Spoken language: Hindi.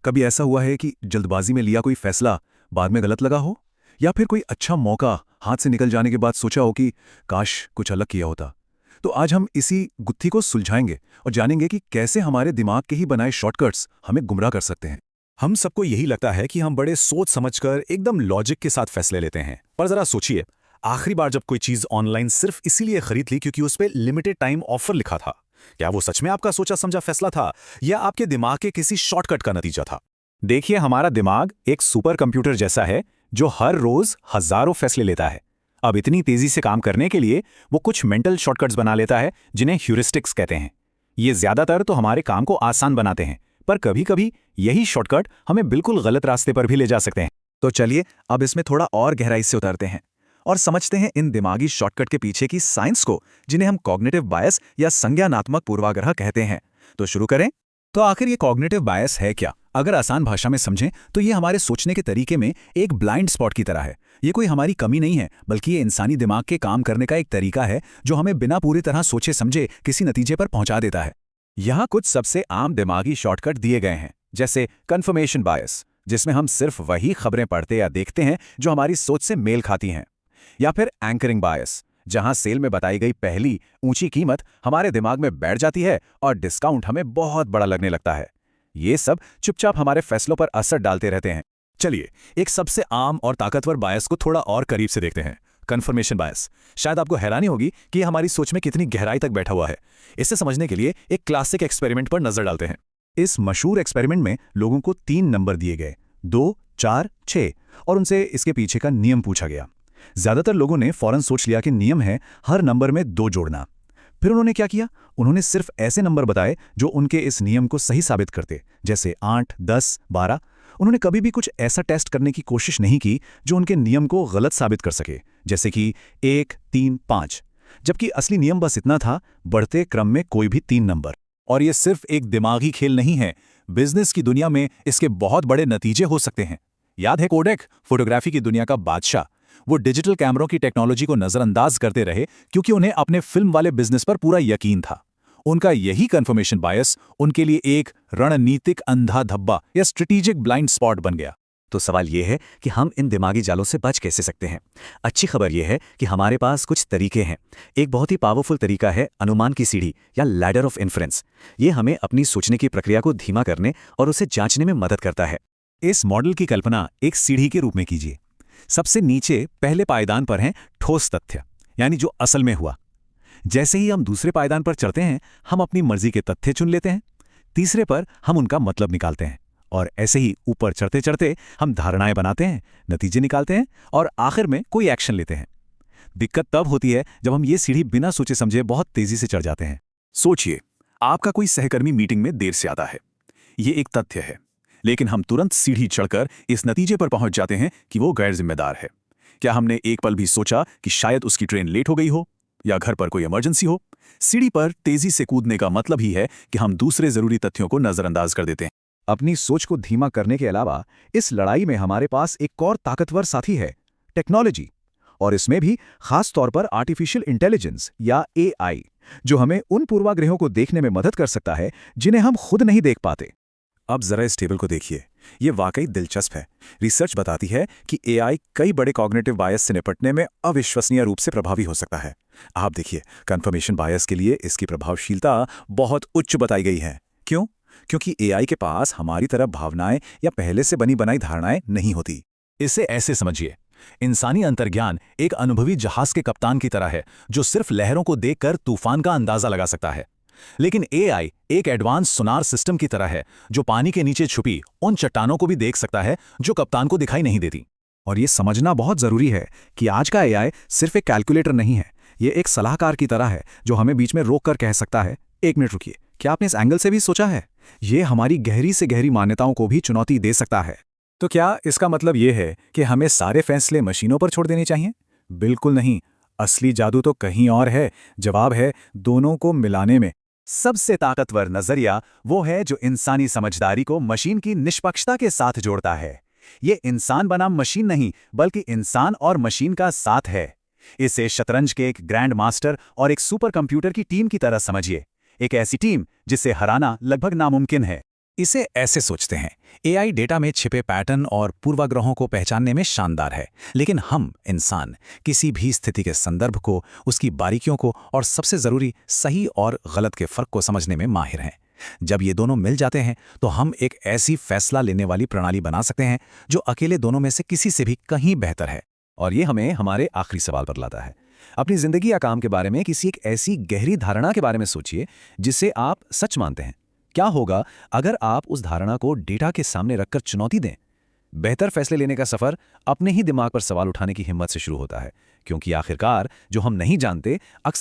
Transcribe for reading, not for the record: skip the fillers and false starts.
कभी ऐसा हुआ है कि जल्दबाजी में लिया कोई फैसला बाद में गलत लगा हो? या फिर कोई अच्छा मौका हाथ से निकल जाने के बाद सोचा हो कि काश कुछ अलग किया होता? तो आज हम इसी गुत्थी को सुलझाएंगे और जानेंगे कि कैसे हमारे दिमाग के ही बनाए शॉर्टकट्स हमें गुमराह कर सकते हैं। हम सबको यही लगता है कि हम बड़े सोच समझकर एकदम लॉजिक के साथ फैसले लेते हैं, पर जरा सोचिए, आखिरी बार जब कोई चीज ऑनलाइन सिर्फ इसीलिए खरीद ली क्योंकि उस पे लिमिटेड टाइम ऑफर लिखा था, क्या वो सच में आपका सोचा समझा फैसला था या आपके दिमाग के किसी शॉर्टकट का नतीजा था? देखिए, हमारा दिमाग एक सुपर कंप्यूटर जैसा है जो हर रोज हजारों फैसले लेता है। अब इतनी तेजी से काम करने के लिए वो कुछ मेंटल शॉर्टकट्स बना लेता है जिन्हें ह्यूरिस्टिक्स कहते हैं। ये ज्यादातर तो हमारे काम को आसान बनाते हैं, पर कभी-कभी यही शॉर्टकट हमें बिल्कुल गलत रास्ते पर भी ले जा सकते हैं। तो चलिए अब इसमें थोड़ा और गहराई से उतरते हैं और समझते हैं इन दिमागी शॉर्टकट के पीछे की साइंस को, जिन्हें हम कॉग्निटिव बायस या संज्ञानात्मक पूर्वाग्रह कहते हैं। तो शुरू करें। तो आखिर ये कॉग्निटिव बायस है क्या? अगर आसान भाषा में समझें तो ये हमारे सोचने के तरीके में एक ब्लाइंड स्पॉट की तरह है। ये कोई हमारी कमी नहीं है, बल्कि ये इंसानी दिमाग के काम करने का एक तरीका है जो हमें बिना पूरी तरह सोचे समझे किसी नतीजे पर पहुंचा देता है। यहाँ कुछ सबसे आम दिमागी शॉर्टकट दिए गए हैं, जैसे कन्फर्मेशन बायस, जिसमें हम सिर्फ वही खबरें पढ़ते या देखते हैं जो हमारी सोच से मेल खाती हैं, या फिर एंकरिंग बायस, जहां सेल में बताई गई पहली ऊंची कीमत हमारे दिमाग में बैठ जाती है और डिस्काउंट हमें बहुत बड़ा लगने लगता है। ये सब चुपचाप हमारे फैसलों पर असर डालते रहते हैं। चलिए, एक सबसे आम और ताकतवर बायस को थोड़ा और करीब से देखते हैं, कन्फर्मेशन बायस। शायद आपको हैरानी होगी कि ये हमारी सोच में कितनी गहराई तक बैठा हुआ है। इसे समझने के लिए एक क्लासिक एक्सपेरिमेंट पर नजर डालते हैं। इस मशहूर एक्सपेरिमेंट में लोगों को 3 नंबर दिए गए, 2, 4, 6, और उनसे इसके पीछे का नियम पूछा गया। ज्यादातर लोगों ने फौरन सोच लिया कि नियम है हर नंबर में 2 जोड़ना। फिर उन्होंने क्या किया? उन्होंने सिर्फ ऐसे नंबर बताए जो उनके इस नियम को सही साबित करते, जैसे 8, 10, 12। उन्होंने कभी भी कुछ ऐसा टेस्ट करने की कोशिश नहीं की जो उनके नियम को गलत साबित कर सके, जैसे कि 1, 3, 5। जबकि असली नियम बस इतना था, बढ़ते क्रम में कोई भी 3 नंबर। और ये सिर्फ एक दिमागी खेल नहीं है, बिजनेस की दुनिया में इसके बहुत बड़े नतीजे हो सकते हैं। याद है कोडेक, फोटोग्राफी की दुनिया का बादशाह? वो डिजिटल कैमरों की टेक्नोलॉजी को नजरअंदाज करते रहे क्योंकि उन्हें अपने फिल्म वाले बिजनेस पर पूरा यकीन था। उनका यही कन्फर्मेशन बायस उनके लिए एक रणनीतिक अंधा धब्बा या स्ट्रेटेजिक ब्लाइंड स्पॉट बन गया। तो सवाल यह है कि हम इन दिमागी जालों से बच कैसे सकते हैं? अच्छी खबर यह है कि हमारे पास कुछ तरीके हैं। एक बहुत ही पावरफुल तरीका है अनुमान की सीढ़ी या लैडर ऑफ इन्फ्रेंस। ये हमें अपनी सोचने की प्रक्रिया को धीमा करने और उसे जांचने में मदद करता है। इस मॉडल की कल्पना एक सीढ़ी के रूप में कीजिए। सबसे नीचे पहले पायदान पर हैं ठोस तथ्य, यानी जो असल में हुआ। जैसे ही हम दूसरे पायदान पर चढ़ते हैं, हम अपनी मर्जी के तथ्य चुन लेते हैं। तीसरे पर हम उनका मतलब निकालते हैं, और ऐसे ही ऊपर चढ़ते चढ़ते हम धारणाएं बनाते हैं, नतीजे निकालते हैं और आखिर में कोई एक्शन लेते हैं। दिक्कत तब होती है जब हम ये सीढ़ी बिना सोचे समझे बहुत तेजी से चढ़ जाते हैं। सोचिए, आपका कोई सहकर्मी मीटिंग में देर से आता है। ये एक तथ्य है, लेकिन हम तुरंत सीढ़ी चढ़कर इस नतीजे पर पहुंच जाते हैं कि वो गैर जिम्मेदार है। क्या हमने एक पल भी सोचा कि शायद उसकी ट्रेन लेट हो गई हो या घर पर कोई इमरजेंसी हो? सीढ़ी पर तेजी से कूदने का मतलब ही है कि हम दूसरे जरूरी तथ्यों को नजरअंदाज कर देते हैं। अपनी सोच को धीमा करने के अलावा इस लड़ाई में हमारे पास एक और ताकतवर साथी है, टेक्नोलॉजी। और इसमें भी खास तौर पर आर्टिफिशियल इंटेलिजेंस या एआई, जो हमें उन पूर्वाग्रहों को देखने में मदद कर सकता है जिन्हें हम खुद नहीं देख पाते। अब जरा इस टेबल को देखिए, ये वाकई दिलचस्प है। रिसर्च बताती है कि एआई कई बड़े कॉग्निटिव बायस से निपटने में अविश्वसनीय रूप से प्रभावी हो सकता है। आप देखिए, कन्फर्मेशन बायस के लिए इसकी प्रभावशीलता बहुत उच्च बताई गई है। क्यों? क्योंकि एआई के पास हमारी तरह भावनाएं या पहले से बनी बनाई धारणाएं नहीं होती। इसे ऐसे समझिए, इंसानी अंतर्ज्ञान एक अनुभवी जहाज के कप्तान की तरह है जो सिर्फ लहरों को देखकर तूफान का अंदाजा लगा सकता है। लेकिन एआई एक एडवांस सोनार सिस्टम की तरह है जो पानी के नीचे छुपी उन चट्टानों को भी देख सकता है जो कप्तान को दिखाई नहीं देती। और ये समझना बहुत जरूरी है कि आज का एआई सिर्फ एक कैलकुलेटर नहीं है, ये एक सलाहकार की तरह है जो हमें बीच में रोक कर कह सकता है, 1 मिनट रुकिए, क्या आपने इस एंगल से भी सोचा है? ये हमारी गहरी से गहरी मान्यताओं को भी चुनौती दे सकता है। तो क्या इसका मतलब ये है कि हमें सारे फैसले मशीनों पर छोड़ देने चाहिए? बिल्कुल नहीं। असली जादू तो कहीं और है। जवाब है दोनों को मिलाने में। सबसे ताकतवर नजरिया वो है जो इंसानी समझदारी को मशीन की निष्पक्षता के साथ जोड़ता है। ये इंसान बनाम मशीन नहीं, बल्कि इंसान और मशीन का साथ है। इसे शतरंज के एक ग्रैंड मास्टर और एक सुपर कंप्यूटर की टीम की तरह समझिए, एक ऐसी टीम जिसे हराना लगभग नामुमकिन है। इसे ऐसे सोचते हैं, एआई डेटा में छिपे पैटर्न और पूर्वाग्रहों को पहचानने में शानदार है, लेकिन हम इंसान किसी भी स्थिति के संदर्भ को, उसकी बारीकियों को और सबसे जरूरी सही और गलत के फर्क को समझने में माहिर हैं। जब ये दोनों मिल जाते हैं तो हम एक ऐसी फैसला लेने वाली प्रणाली बना सकते हैं जो अकेले दोनों में से किसी से भी कहीं बेहतर है। और ये हमें हमारे आखिरी सवाल पर लाता है। अपनी जिंदगी या काम के बारे में किसी एक ऐसी गहरी धारणा के बारे में सोचिए जिसे आप सच मानते हैं। क्या होगा अगर आप उस धारणा को डेटा के सामने रखकर चुनौती दें? बेहतर फैसले लेने का सफर अपने ही दिमाग पर सवाल उठाने की हिम्मत से शुरू होता है, क्योंकि आखिरकार जो हम नहीं जानते अक्सर